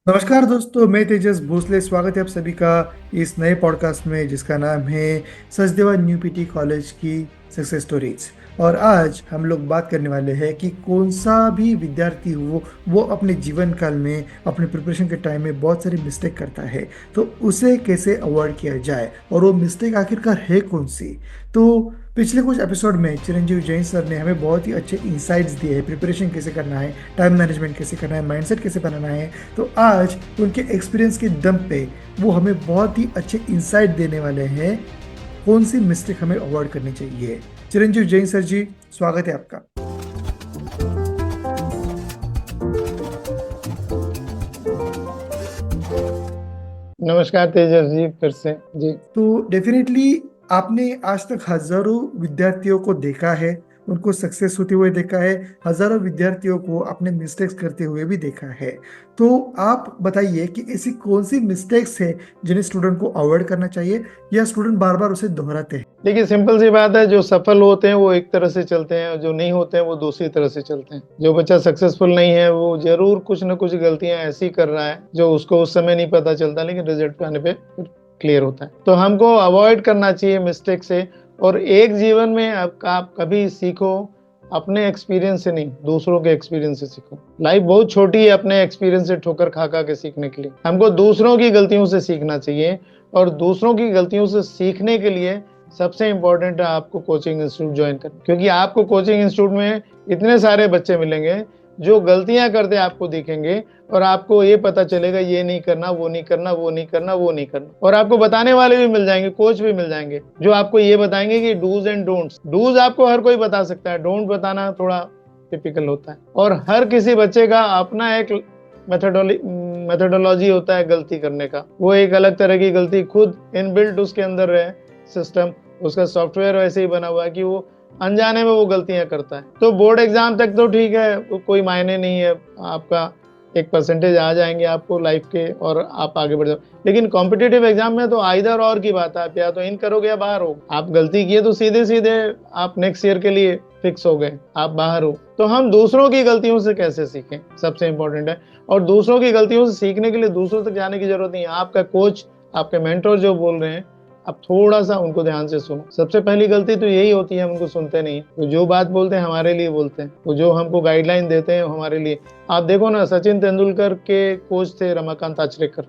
नमस्कार दोस्तों, मैं तेजस भोसले। स्वागत है आप सभी का इस नए पॉडकास्ट में जिसका नाम है सचदेवा न्यू पीटी कॉलेज की सक्सेस स्टोरीज। और आज हम लोग बात करने वाले हैं कि कौन सा भी विद्यार्थी हो वो अपने जीवन काल में अपने प्रिपरेशन के टाइम में बहुत सारी मिस्टेक करता है, तो उसे कैसे अवॉइड किया जाए और वो मिस्टेक आखिरकार है कौन सी। तो पिछले कुछ एपिसोड में चिरंजीव जैन सर ने हमें बहुत ही अच्छे इंसाइट्स दिए हैं, प्रिपरेशन कैसे करना है, टाइम मैनेजमेंट कैसे करना है, माइंडसेट कैसे बनाना है। तो आज उनके एक्सपीरियंस के दम पे वो हमें बहुत ही अच्छे इंसाइट देने वाले हैं कौन सी मिस्टेक हमें अवॉइड करनी चाहिए। चिरंजीव जैन सर जी, स्वागत है आपका। नमस्कार तेजस जी, फिर से जी। तो डेफिनेटली आपने आज तक हजारों विद्यार्थियों को देखा है, उनको सक्सेस होते हुए देखा है, हजारों विद्यार्थियों को अपने मिस्टेक्स करते हुए भी देखा है। तो आप बताइए कि ऐसी कौन सी मिस्टेक्स है जिन्हें स्टूडेंट को अवॉइड करना चाहिए या स्टूडेंट बार बार उसे दोहराते हैं। देखिए, सिंपल सी बात है, जो सफल होते हैं वो एक तरह से चलते हैं और जो नहीं होते हैं वो दूसरी तरह से चलते हैं। जो बच्चा सक्सेसफुल नहीं है वो जरूर कुछ ना कुछ गलतियां ऐसी कर रहा है जो उसको उस समय नहीं पता चलता, लेकिन रिजल्ट पे आने पे फिर क्लियर होता है। तो हमको अवॉइड करना चाहिए मिस्टेक से। और एक जीवन में आप कभी सीखो अपने एक्सपीरियंस से नहीं, दूसरों के एक्सपीरियंस से सीखो। लाइफ बहुत छोटी है अपने एक्सपीरियंस से ठोकर खा खा के सीखने के लिए। हमको दूसरों की गलतियों से सीखना चाहिए। और दूसरों की गलतियों से सीखने के लिए सबसे इंपॉर्टेंट है आपको कोचिंग इंस्टीट्यूट ज्वाइन करना, क्योंकि आपको कोचिंग इंस्टीट्यूट में इतने सारे बच्चे मिलेंगे जो गलतियां करते आपको दिखेंगे और आपको ये पता चलेगा ये नहीं करना, वो नहीं करना, वो नहीं करना, वो नहीं करना। और आपको बताने वाले भी मिल जाएंगे, कोच भी मिल जाएंगे जो आपको ये बताएंगे कि डूज एंड डोंट्स। डूज आपको हर कोई बता सकता है, डोंट बताना थोड़ा टिपिकल होता है। और हर किसी बच्चे का अपना एक मेथोडोलॉजी होता है गलती करने का। वो एक अलग तरह की गलती खुद इनबिल्ट उसके अंदर है सिस्टम, उसका सॉफ्टवेयर वैसे ही बना हुआ है कि वो अनजाने में वो गलतियां करता है। तो बोर्ड एग्जाम तक तो ठीक है, कोई मायने नहीं है, आपका एक परसेंटेज आ जाएंगे आपको लाइफ के और आप आगे बढ़ जाओ। लेकिन कॉम्पिटिटिव एग्जाम में तो आइदर और की बात है, आप या तो इन करोगे या बाहर हो। आप गलती किए तो सीधे सीधे आप नेक्स्ट ईयर के लिए फिक्स हो गए, आप बाहर हो। तो हम दूसरों की गलतियों से कैसे सीखें, सबसे इंपॉर्टेंट है। और दूसरों की गलतियों से सीखने के लिए दूसरों तक जाने की जरूरत नहीं है। आपका कोच, आपके मेंटर जो बोल रहे हैं, आप थोड़ा सा उनको ध्यान से सुनो। सबसे पहली गलती तो यही होती है, हम उनको सुनते नहीं। वो जो बात बोलते हैं हमारे लिए बोलते हैं, वो जो हमको गाइडलाइन देते हैं हमारे लिए। आप देखो ना, सचिन तेंदुलकर के कोच थे रमाकांत आचरेकर।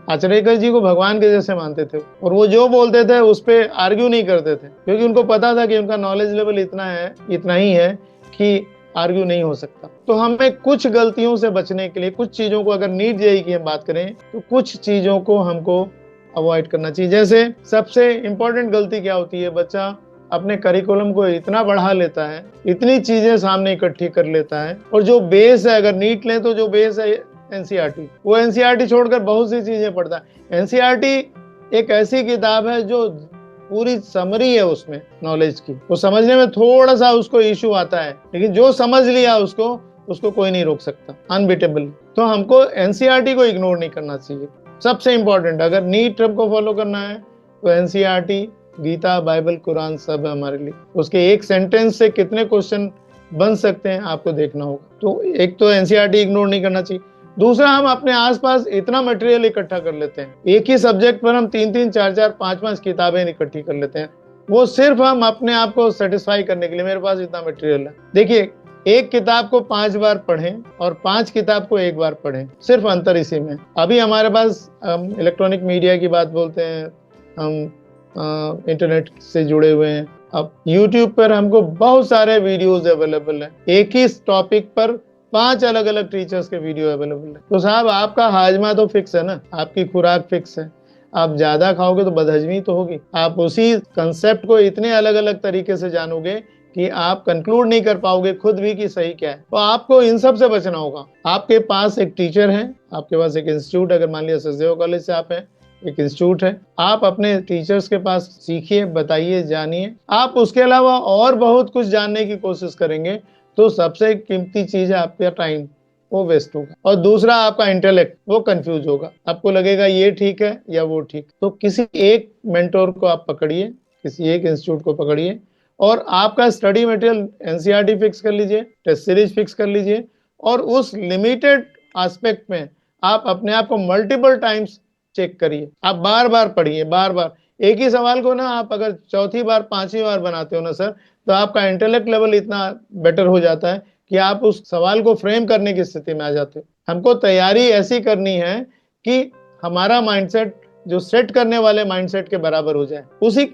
आचरेकर जी को भगवान के जैसे मानते थे और वो जो बोलते थे उस पर आर्ग्यू नहीं करते थे, क्योंकि उनको पता था कि उनका नॉलेज लेवल इतना है, इतना ही है कि आर्ग्यू नहीं हो सकता। तो हमें कुछ गलतियों से बचने के लिए, कुछ चीजों को, अगर नीट जेईई की हम बात करें तो कुछ चीजों को हमको अवॉइड करना चाहिए। जैसे सबसे इंपॉर्टेंट गलती क्या होती है, बच्चा अपने करिकुलम को इतना बढ़ा लेता है, इतनी चीजें सामने इकट्ठी कर लेता है, और जो बेस है, अगर नीट लें तो जो बेस है एनसीईआरटी, वो एनसीईआरटी छोड़कर बहुत सी चीजें पढ़ता है। एनसीईआरटी एक ऐसी किताब है जो पूरी समरी है उसमें नॉलेज की, वो समझने में थोड़ा सा उसको इश्यू आता है, लेकिन जो समझ लिया उसको उसको कोई नहीं रोक सकता, अनबीटेबल। तो हमको एनसीईआरटी को इग्नोर नहीं करना चाहिए। सबसे इंपॉर्टेंट, अगर नीट ट्रिप को फॉलो करना है तो एनसीईआरटी, गीता, बाइबल, कुरान सब है हमारे लिए। उसके एक सेंटेंस से कितने क्वेश्चन बन सकते हैं आपको देखना होगा। तो एक तो एनसीईआरटी इग्नोर नहीं करना चाहिए। दूसरा, हम अपने आसपास इतना मटेरियल इकट्ठा कर लेते हैं, एक ही सब्जेक्ट पर हम 3-3, 4-4, 5-5 किताबें इकट्ठी कर लेते हैं, वो सिर्फ हम अपने आप को सेटिस्फाई करने के लिए, मेरे पास इतना मटेरियल है। देखिए, एक किताब को 5 बार पढ़ें और 5 किताब को 1 बार पढ़ें, सिर्फ अंतर इसी में। अभी हमारे पास इलेक्ट्रॉनिक मीडिया की बात बोलते हैं, हम इंटरनेट से जुड़े हुए हैं। अब YouTube पर हमको बहुत सारे वीडियोस अवेलेबल हैं, एक ही टॉपिक पर 5 अलग अलग टीचर्स के वीडियो अवेलेबल है। तो साहब, आपका हाजमा तो फिक्स है ना, आपकी खुराक फिक्स है। आप ज्यादा खाओगे तो बदहजमी तो होगी। आप उसी कंसेप्ट को इतने अलग अलग तरीके से जानोगे कि आप कंक्लूड नहीं कर पाओगे खुद भी कि सही क्या है। तो आपको इन सब से बचना होगा। आपके पास एक टीचर है, आपके पास एक इंस्टीट्यूट, अगर मान लिया सचदेवा कॉलेज से आप हैं, एक इंस्टीट्यूट है, आप अपने टीचर्स के पास सीखिए, बताइए, जानिए। आप उसके अलावा और बहुत कुछ जानने की कोशिश करेंगे तो सबसे कीमती चीज है आपका टाइम, वो वेस्ट होगा। और दूसरा, आपका इंटेलेक्ट, वो कंफ्यूज होगा, आपको लगेगा ये ठीक है या वो ठीक। तो किसी एक मेंटोर को आप पकड़िए, किसी एक इंस्टीट्यूट को पकड़िए, और आपका स्टडी मटेरियल एनसीईआरटी फिक्स कर लीजिए, टेस्ट सीरीज फिक्स कर लीजिए, और उस लिमिटेड एस्पेक्ट में आप अपने आप को मल्टीपल टाइम्स चेक करिए, आप बार बार पढ़िए, बार बार एक ही सवाल को ना आप अगर चौथी बार पांचवी बार बनाते हो ना सर, तो आपका इंटेलेक्ट लेवल इतना बेटर हो जाता है कि आप उस सवाल को फ्रेम करने की स्थिति में आ जाते हो। हमको तैयारी ऐसी करनी है कि हमारा माइंडसेट जो सेट करने वाले माइंडसेट के बराबर हो जाए उसी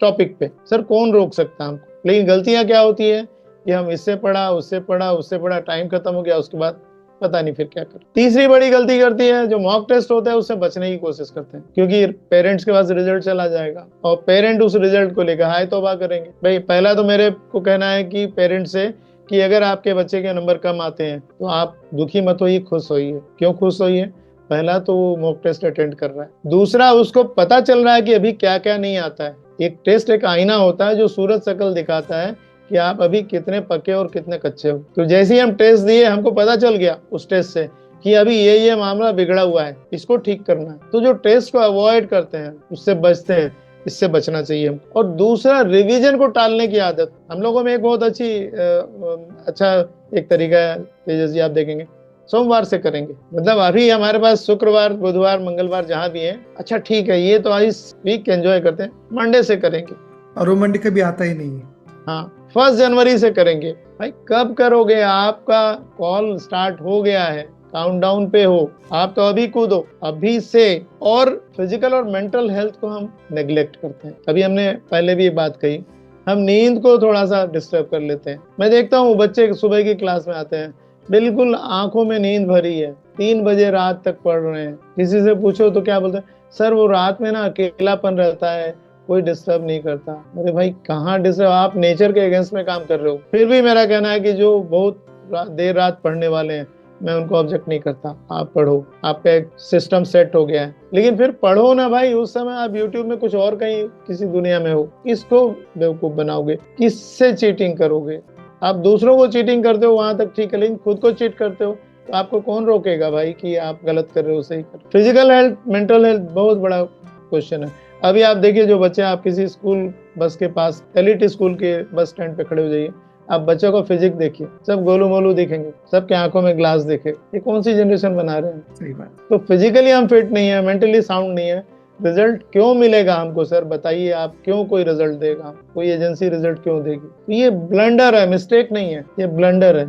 टॉपिक पे। सर कौन रोक सकता है हमको? लेकिन गलतियां क्या होती है कि हम इससे पढ़ा, उससे पढ़ा, उससे पढ़ा, टाइम खत्म हो गया, उसके बाद पता नहीं फिर क्या कर। तीसरी बड़ी गलती करती है जो मॉक टेस्ट होता है उससे बचने की कोशिश करते हैं, क्योंकि पेरेंट्स के पास रिजल्ट चला जाएगा और पेरेंट उस रिजल्ट को लेकर हाय तौबा करेंगे। भाई पहला तो मेरे को कहना है कि पेरेंट्स से कि अगर आपके बच्चे के नंबर कम आते हैं तो आप दुखी मत होइए, खुश होइए। क्यों खुश होइए? पहला तो वो मॉक टेस्ट अटेंड कर रहा है, दूसरा उसको पता चल रहा है कि अभी क्या क्या नहीं आता है। एक टेस्ट एक आईना होता है जो सूरत शक्ल दिखाता है कि आप अभी कितने पक्के और कितने कच्चे हो। तो जैसे ही हम टेस्ट दिए हमको पता चल गया उस टेस्ट से कि अभी ये मामला बिगड़ा हुआ है, इसको ठीक करना है। तो जो टेस्ट को अवॉइड करते हैं उससे बचते हैं, इससे बचना चाहिए हम। और दूसरा रिवीजन को टालने की आदत हम लोगों में एक बहुत अच्छा एक तरीका है तेजस जी, आप देखेंगे सोमवार से करेंगे, मतलब अभी हमारे पास शुक्रवार, बुधवार, मंगलवार जहां भी है, अच्छा ठीक है ये तो इस वीक एंजॉय करते हैं, मंडे से करेंगे। और वो मंडे कभी आता ही नहीं है। हाँ 1 जनवरी से करेंगे। भाई कब करोगे? आपका कॉल स्टार्ट हो गया है, काउंटडाउन पे हो, आप तो अभी कूदो अभी से। और फिजिकल और मेंटल हेल्थ को हम नेग्लेक्ट करते हैं। अभी हमने पहले भी ये बात कही, हम नींद को थोड़ा सा डिस्टर्ब कर लेते हैं। मैं देखता हूँ बच्चे सुबह की क्लास में आते हैं, बिल्कुल आंखों में नींद भरी है, 3 बजे रात तक पढ़ रहे हैं। किसी से पूछो तो क्या बोलते हैं? सर वो रात में ना अकेलापन रहता है, कोई डिस्टर्ब नहीं करता। अरे भाई कहाँ डिस्टर्ब? आप नेचर के अगेंस्ट में काम कर रहे हो। फिर भी मेरा कहना है कि जो बहुत देर रात पढ़ने वाले हैं मैं उनको ऑब्जेक्ट नहीं करता, आप पढ़ो, आपका एक सिस्टम सेट हो गया है। लेकिन फिर पढ़ो ना भाई, उस समय आप यूट्यूब में कुछ और कहीं किसी दुनिया में हो, किसको बेवकूफ बनाओगे? किससे चीटिंग करोगे? आप दूसरों को चीटिंग करते हो वहां तक ठीक है, लेकिन खुद को चीट करते हो तो आपको कौन रोकेगा भाई कि आप गलत कर रहे हो, सही कर रहे हो? फिजिकल हेल्थ, मेंटल हेल्थ बहुत बड़ा क्वेश्चन है। अभी आप देखिए जो बच्चे, आप किसी स्कूल बस के पास, एलिट स्कूल के बस स्टैंड पे खड़े हो जाइए, आप बच्चों का फिजिक्स देखिए, सब गोलू मोलू दिखेंगे, सबके आंखों में ग्लास दिखे। ये कौन सी जनरेशन बना रहे हैं? सही बात। तो फिजिकली हम फिट नहीं है, मेंटली साउंड नहीं है, रिजल्ट क्यों मिलेगा हमको? सर बताइए, आप क्यों कोई रिजल्ट देगा? कोई एजेंसी रिजल्ट क्यों देगी? तो ये ब्लंडर है, मिस्टेक नहीं है, ये ब्लंडर है।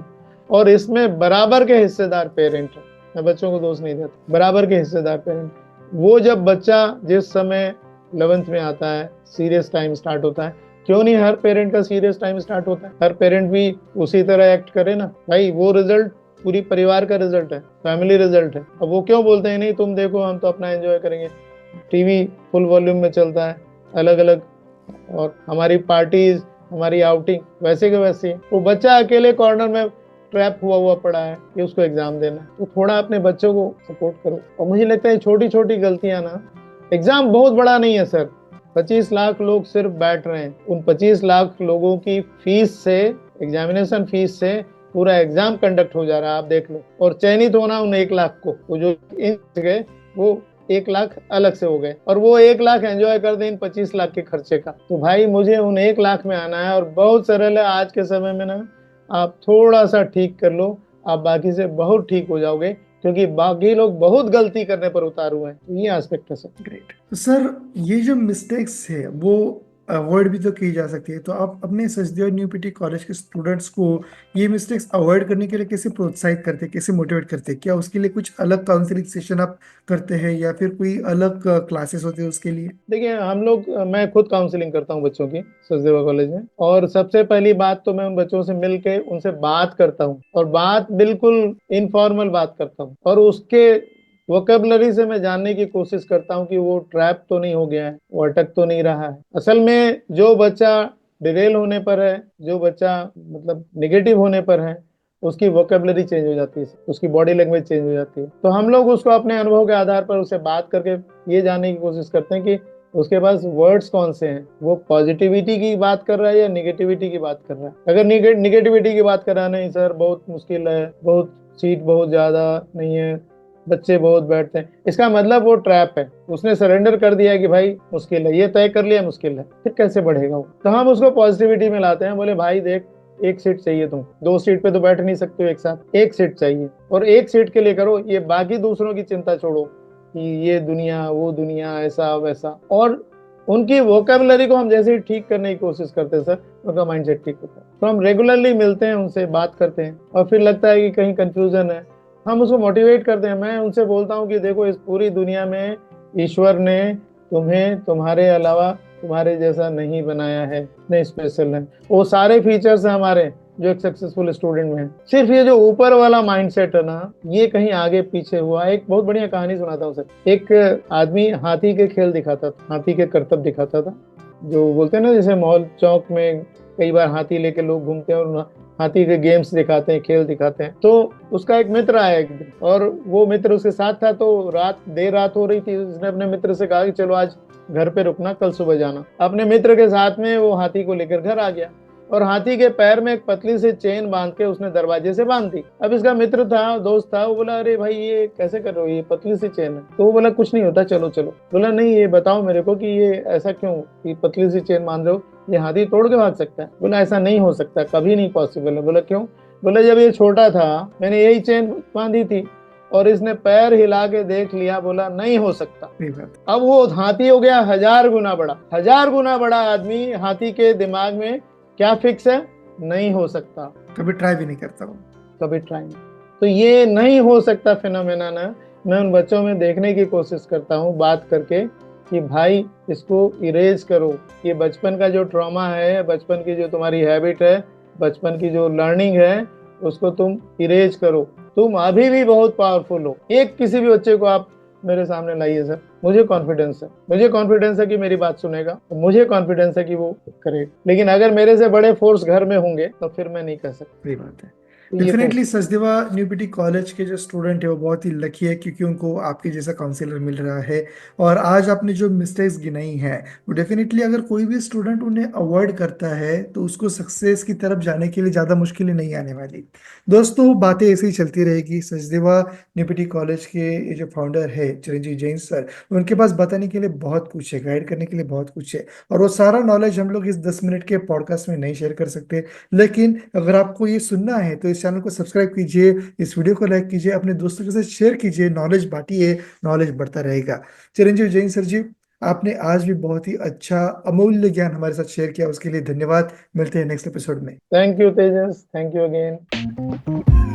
और इसमें बराबर के हिस्सेदार पेरेंट है। मैं बच्चों को दोष नहीं देता, बराबर के हिस्सेदार पेरेंट। वो जब बच्चा जिस समय 11th में आता है, सीरियस टाइम स्टार्ट होता है, क्यों नहीं हर पेरेंट का सीरियस टाइम स्टार्ट होता है? हर पेरेंट भी उसी तरह एक्ट करे ना भाई। वो रिजल्ट पूरी परिवार का रिजल्ट है, फैमिली रिजल्ट है। अब वो क्यों बोलते हैं नहीं तुम देखो हम तो अपना एंजॉय करेंगे? टीवी फुल वॉल्यूम में चलता है, अलग अलग, और हमारी पार्टीज, हमारी आउटिंग वैसे के वैसे ही। वो बच्चा अकेले कॉर्नर में ट्रैप हुआ पड़ा है कि उसको एग्जाम देना। तो थोड़ा अपने बच्चों को सपोर्ट करो। और मुझे लगता है छोटी छोटी गलतियां ना, एग्जाम बहुत बड़ा नहीं है सर, 25 लाख लोग सिर्फ बैठ रहे हैं, उन 25 लाख लोगों की फीस से, एग्जामिनेशन फीस से पूरा एग्जाम कंडक्ट हो जा रहा है, आप देख लो। और चयनित होना उन 1 लाख को, वो जो गए वो 1 लाख अलग से हो गए, और वो 1 लाख एंजॉय कर दे इन 25 लाख के खर्चे का। तो भाई मुझे उन 1 लाख में आना है, और बहुत सरल है आज के समय में ना, आप थोड़ा सा ठीक कर लो, आप बाकी से बहुत ठीक हो जाओगे, क्योंकि बाकी लोग बहुत गलती करने पर उतार हुए हैं। तो ये एस्पेक्ट है सर। ग्रेट। तो सर ये जो मिस्टेक्स है वो अवॉइड भी तो की जा सकती है, तो आप अपने सचदेव न्यू पीटी कॉलेज के स्टूडेंट्स को ये मिस्टेक्स अवॉइड करने के लिए कैसे प्रोत्साहित करते हैं, कैसे मोटिवेट करते हैं? क्या उसके लिए कुछ अलग काउंसलिंग सेशन आप करते हैं या फिर कोई अलग क्लासेस होते हैं उसके लिए? देखिए हम लोग, मैं खुद काउंसलिंग करता हूँ बच्चों की सचदेवा कॉलेज में। और सबसे पहली बात तो मैं उन बच्चों से मिल के उनसे बात करता हूँ, और बात बिल्कुल इनफॉर्मल बात करता हूँ, और उसके वोकेबलरी से मैं जानने की कोशिश करता हूँ कि वो ट्रैप तो नहीं हो गया है, वो अटक तो नहीं रहा है। असल में जो बच्चा डिरेल होने पर है, जो बच्चा मतलब निगेटिव होने पर है, उसकी वोकेबलरी चेंज हो जाती है, उसकी बॉडी लैंग्वेज चेंज हो जाती है। तो हम लोग उसको अपने अनुभव के आधार पर उससे बात करके ये जानने की कोशिश करते हैं कि उसके पास वर्ड्स कौन से हैं, वो पॉजिटिविटी की बात कर रहा है या निगेटिविटी की बात कर रहा है। अगर निगेटिविटी की बात कर रहा है, नहीं सर बहुत मुश्किल है, बहुत सीट बहुत ज्यादा नहीं है, बच्चे बहुत बैठते हैं, इसका मतलब वो ट्रैप है, उसने सरेंडर कर दिया है कि भाई मुश्किल है, ये तय कर लिया मुश्किल है, फिर कैसे बढ़ेगा वो? तो हम उसको पॉजिटिविटी में लाते हैं, बोले भाई देख एक सीट चाहिए, तुम 2 सीट पे तो बैठ नहीं सकते हो एक साथ, एक सीट चाहिए, और एक सीट के लिए करो ये, बाकी दूसरों की चिंता छोड़ो कि ये दुनिया वो दुनिया ऐसा वैसा। और उनकी वोकेबलरी को हम जैसे ही ठीक करने की कोशिश करते हैं सर, उनका माइंडसेट ठीक होता है। तो हम रेगुलरली मिलते हैं, उनसे बात करते हैं, और फिर लगता है कि कहीं कंफ्यूजन है, हम उसको मोटिवेट करते हैं। मैं उनसे बोलता हूँ कि देखो, इस पूरी दुनिया में ईश्वर ने तुम्हें तुम्हारे अलावा तुम्हारे जैसा नहीं बनाया है, नहीं स्पेशल है। वो सारे फीचर्स हैं हमारे जो एक सक्सेसफुल स्टूडेंट में है। सिर्फ ये जो ऊपर वाला माइंडसेट है ना, ये कहीं आगे पीछे हुआ। एक बहुत बढ़िया कहानी सुनाता हूँ सर। एक आदमी हाथी के खेल दिखाता था, हाथी के करतब दिखाता था। जो बोलते हैं ना, जैसे मॉल चौक में कई बार हाथी लेके लोग घूमते हैं और हाथी के गेम्स दिखाते हैं, खेल दिखाते हैं। तो उसका एक मित्र आया एक दिन, और वो मित्र उसके साथ था। तो देर रात हो रही थी, उसने अपने मित्र से कहा कि चलो आज घर पे रुकना, कल सुबह जाना। अपने मित्र के साथ में वो हाथी को लेकर घर आ गया, और हाथी के पैर में एक पतली सी चेन बांध के उसने दरवाजे से बांध दी। अब इसका मित्र था, दोस्त था, वो बोला अरे भाई ये कैसे कर रहे हो, ये पतली सी चेन है। तो वो बोला कुछ नहीं होता, चलो चलो। बोला नहीं, ये बताओ मेरे को कि ये ऐसा क्यों, कि पतली सी चेन बांध रहे हो, ये हाथी तोड़ के भाग सकता है। बोला ऐसा नहीं हो सकता, कभी नहीं पॉसिबल है। बोला क्यों? बोला जब ये छोटा था मैंने यही चेन बांधी थी और इसने पैर हिला के देख लिया। बोला नहीं हो सकता। सही बात। अब वो हाथी हो गया 1000 गुना बड़ा, 1000 गुना बड़ा आदमी। हाथी के दिमाग में क्या फिक्स है? नहीं हो सकता, कभी ट्राई भी नहीं करता हूँ। कभी ट्राई नहीं। तो ये नहीं हो सकता फिनोमेना ना, मैं उन बच्चों में देखने की कोशिश करता हूँ बात करके कि भाई इसको इरेज करो। ये बचपन का जो ट्रॉमा है, बचपन की जो तुम्हारी हैबिट है, बचपन की जो लर्निंग है, उसको तुम इरेज करो। तुम अभी भी बहुत पावरफुल हो। एक किसी भी बच्चे को आप मेरे सामने लाइए सर, मुझे कॉन्फिडेंस है, मुझे कॉन्फिडेंस है कि मेरी बात सुनेगा, मुझे कॉन्फिडेंस है कि वो करेगा। लेकिन अगर मेरे से बड़े फोर्स घर में होंगे तो फिर मैं नहीं कर सकता। सही बात है। तो ये डेफिनेटली सचदेवा न्यूपिटी कॉलेज के जो स्टूडेंट है वो बहुत ही लकी है, क्योंकि उनको आपके जैसा काउंसलर मिल रहा है। और आज आपने जो मिस्टेक्स गिनाई हैं, वो डेफिनेटली अगर कोई भी स्टूडेंट उन्हें अवॉइड करता है तो उसको सक्सेस की तरफ जाने के लिए ज़्यादा मुश्किलें नहीं आने वाली। दोस्तों, बातें ऐसे ही चलती रहेगी। सचदेवा न्यूपिटी कॉलेज के ये जो फाउंडर है चिरंजीव जैन सर, उनके पास बताने के लिए बहुत कुछ है, गाइड करने के लिए बहुत कुछ है, और वो सारा नॉलेज हम लोग इस 10 मिनट के पॉडकास्ट में नहीं शेयर कर सकते। लेकिन अगर आपको ये सुनना है तो इस चैनल को सब्सक्राइब कीजिए, इस वीडियो को लाइक कीजिए, अपने दोस्तों के साथ शेयर कीजिए, नॉलेज बांटिए, नॉलेज बढ़ता रहेगा। चिरंजीव जैन सर जी, आपने आज भी बहुत ही अच्छा अमूल्य ज्ञान हमारे साथ शेयर किया, उसके लिए धन्यवाद। मिलते हैं नेक्स्ट एपिसोड में। Thank you Tejas, thank you again.